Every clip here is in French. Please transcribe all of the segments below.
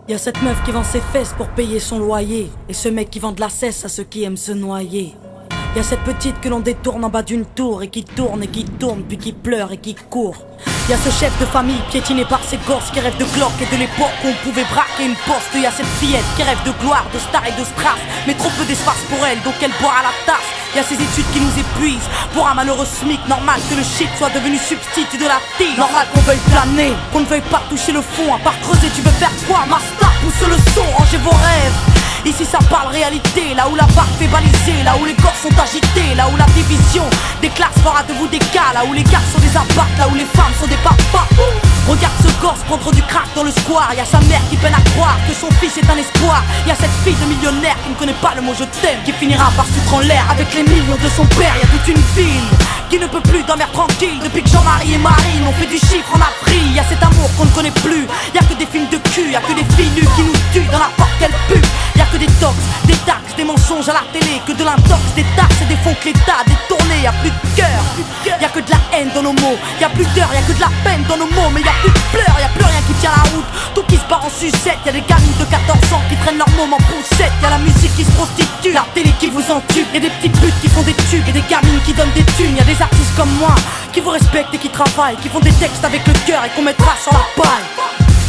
Y'a cette meuf qui vend ses fesses pour payer son loyer, et ce mec qui vend de la cesse à ceux qui aiment se noyer. Y'a cette petite que l'on détourne en bas d'une tour, et qui tourne, puis qui pleure et qui court. Y'a ce chef de famille piétiné par ses gosses qui rêve de Glock et de l'époque où on pouvait braquer une poste. Y'a cette fillette qui rêve de gloire, de star et de strass, mais trop peu d'espace pour elle, donc elle boit à la tasse. Y'a ces études qui nous épuisent, pour un malheureux SMIC, normal que le shit soit devenu substitut de la tille. Normal qu'on veuille planer, qu'on ne veuille pas toucher le fond. À part creuser, tu veux faire quoi? Master, pousse le son, rangez vos rêves. Ici ça parle réalité, là où la barre fait baliser, là où les corps sont agités, là où la division des classes fera de vous des cas, là où les gars sont des abattes, là où les femmes sont des papas. Regarde ce gosse prendre du crack dans le square. Y'a sa mère qui peine à croire que son fils est un espoir. Y'a cette fille de millionnaire qui ne connaît pas le mot je t'aime, qui finira par foutre en l'air avec les millions de son père. Y'a toute une ville qui ne peut plus dormir tranquille depuis que Jean-Marie et Marine ont fait du chiffre en Afrique. Y'a cet amour qu'on ne connaît plus, y'a que des films de cul, y'a que des filles nues qui nous tuent dans la porte qu'elle pue. Y'a que des tox, des taxes, des mensonges à la télé, que de l'intox, des taxes et des fonds que l'État a détournés. Y'a plus de cœur, y'a que de la haine dans nos mots. Y'a plus d'heures, y'a que de la peine dans nos mots. Mais y'a plus de pleurs, y'a plus rien qui tient la route. Tout qui se part en sucette, y'a des gamines de 14 ans qui traînent leur môme en poussette. Y'a la musique qui se prostitue, la télé qui vous entube. Y'a des petites putes qui font des tubes et des gamines qui donnent des thunes. Y'a des artistes comme moi qui vous respectent et qui travaillent, qui font des textes avec le cœur et qu'on mettra sur la paille.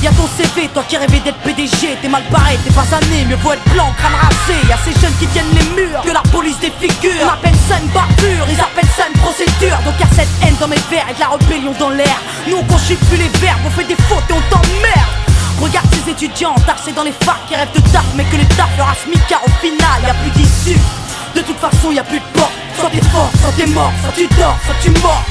Y'a ton CV, toi qui rêvais d'être PDG, t'es mal barré, t'es pas sané, mieux vaut être blanc, crâne rasé. Y'a ces jeunes qui tiennent les murs, que la police défigure. On appelle ça une bavure, ils appellent ça une procédure. Donc y'a cette haine dans mes vers et de la rébellion dans l'air. Nous on conjugue plus les verbes, on fait des fautes et on t'emmerde. Regarde ces étudiants tassés dans les facs qui rêvent de taf, mais que les taf leur a smicard au final, y'a plus d'issue. De toute façon y'a plus de porte, soit t'es fort, soit t'es mort, soit tu dors, soit tu mords.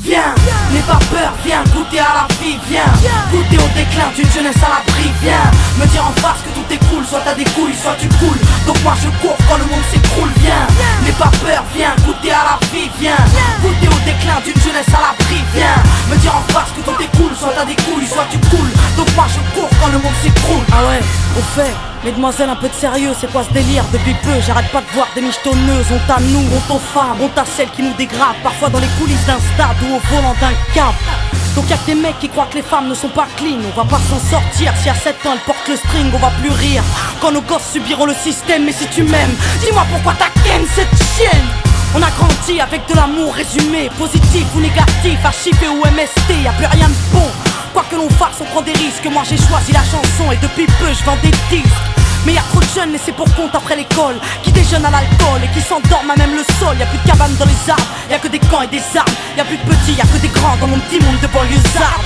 Viens, n'aie pas peur, viens goûter à la vie, viens goûter au déclin d'une jeunesse à l'abri, viens me dire en face que tout écoule, soit t'as des couilles, soit tu coules. Donc moi je cours quand le monde s'écroule, viens, n'aie pas peur, viens goûter à la vie, viens goûter au déclin d'une jeunesse à l'abri, viens me dire en face que tout écoule, soit t'as des couilles, soit tu coules. Donc moi je cours quand le monde s'écroule. Ah ouais, au fait, mesdemoiselles, un peu de sérieux, c'est quoi ce délire? Depuis peu, j'arrête pas de voir des michetonneuses. Honte à nous, honte aux femmes, honte à celles qui nous dégradent, parfois dans les coulisses d'un stade ou au volant d'un cab. Donc y'a que des mecs qui croient que les femmes ne sont pas clean. On va pas s'en sortir, si à 7 ans elles portent le string, on va plus rire quand nos gosses subiront le système. Mais si tu m'aimes, dis-moi pourquoi t'as ken cette chienne. On a grandi avec de l'amour résumé, positif ou négatif, HIP ou MST, y'a plus rien de bon. Quoi que l'on fasse, on prend des risques. Moi j'ai choisi la chanson et depuis peu je vends des disques. Mais y'a trop de jeunes laissés pour compte après l'école, qui déjeunent à l'alcool et qui s'endorment à même le sol. Y'a plus de cabanes dans les arbres, y'a que des camps et des armes. Y'a plus de petits, y'a que des grands dans mon petit monde de banlieusards.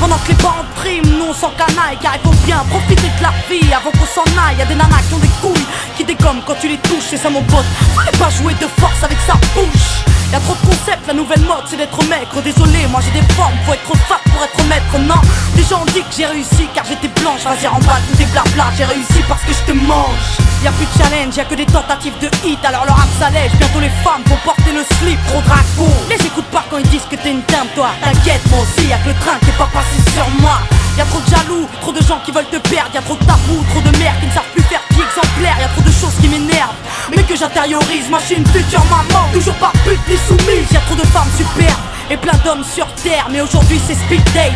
Pendant que les parents triment, nous on s'en canaille, car il faut bien profiter de la vie avant qu'on s'en aille. Y'a des nanas qui ont des couilles, qui dégomment quand tu les touches, c'est ça mon pote. Fallait pas jouer de force avec sa bouche. Y'a trop de concepts, la nouvelle mode c'est d'être maigre. Désolé, moi j'ai des formes, faut être fat pour être maître. Non, les gens ont dit que j'ai réussi car j'étais blanche. Vas-y remballe tout des blabla, j'ai réussi parce que je te mange. Y'a plus de challenge, y'a que des tentatives de hit. Alors leur rap s'allège, bientôt les femmes vont porter le slip. Trop dragon, les écoute pas quand ils disent que t'es une dame toi. T'inquiète, moi aussi, y'a que le train qui est pas passé sur moi. Y'a trop de jaloux, trop de gens qui veulent te perdre. Y'a trop de tabous, trop de mères qui ne savent plus faire pied exemplaire. Y'a trop de choses qui m'énervent, mais que j'intériorise. Moi je suis une future maman, toujours pas pute ni soumise. Y'a trop de femmes superbes et plein d'hommes sur terre. Mais aujourd'hui c'est speed date,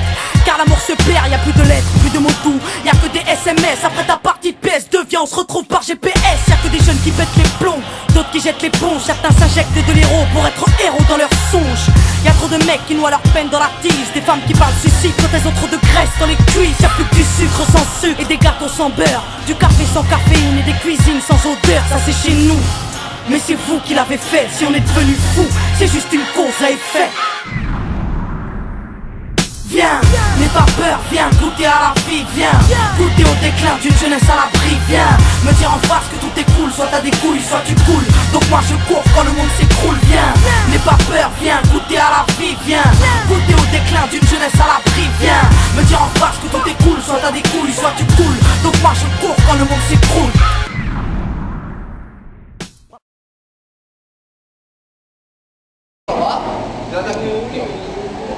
car l'amour se perd. Y'a plus de lettres, plus de mots doux, y'a que des SMS. Après ta partie de PS2, viens on se retrouve par GPS. Y'a que des jeunes qui pètent les plombs, d'autres qui jettent l'éponge. Certains s'injectent de l'héros pour être héros dans leurs songes. Y'a trop de mecs qui noient leur peine dans la tise, des femmes qui parlent suicide quand elles ont trop de graisse dans les cuisses. Y'a plus que du sucre sans sucre et des gâteaux sans beurre, du café sans caféine et des cuisines sans odeur. Ça c'est chez nous, mais c'est vous qui l'avez fait. Si on est devenu fou, c'est juste une cause à effet. Viens, n'aie pas peur, viens goûter à la vie, viens goûter au déclin d'une jeunesse à l'abri, viens me dire en face que tout écoule, soit t'as des couilles, soit tu coules. Donc moi je cours quand le monde s'écroule, viens n'aie pas peur, viens goûter à la vie, viens goûter au déclin d'une jeunesse à l'abri, viens me dire en face que tout écoule, soit t'as des couilles, soit tu coules. Donc moi je cours quand le monde s'écroule.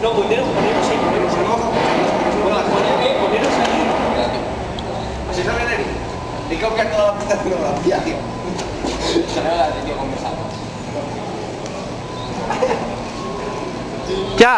No, ponelo sí, con la coña ponelo sí. Así se ve Neri. Digo que toda la fotografía, tío. Se me la de tío conversando. Ya.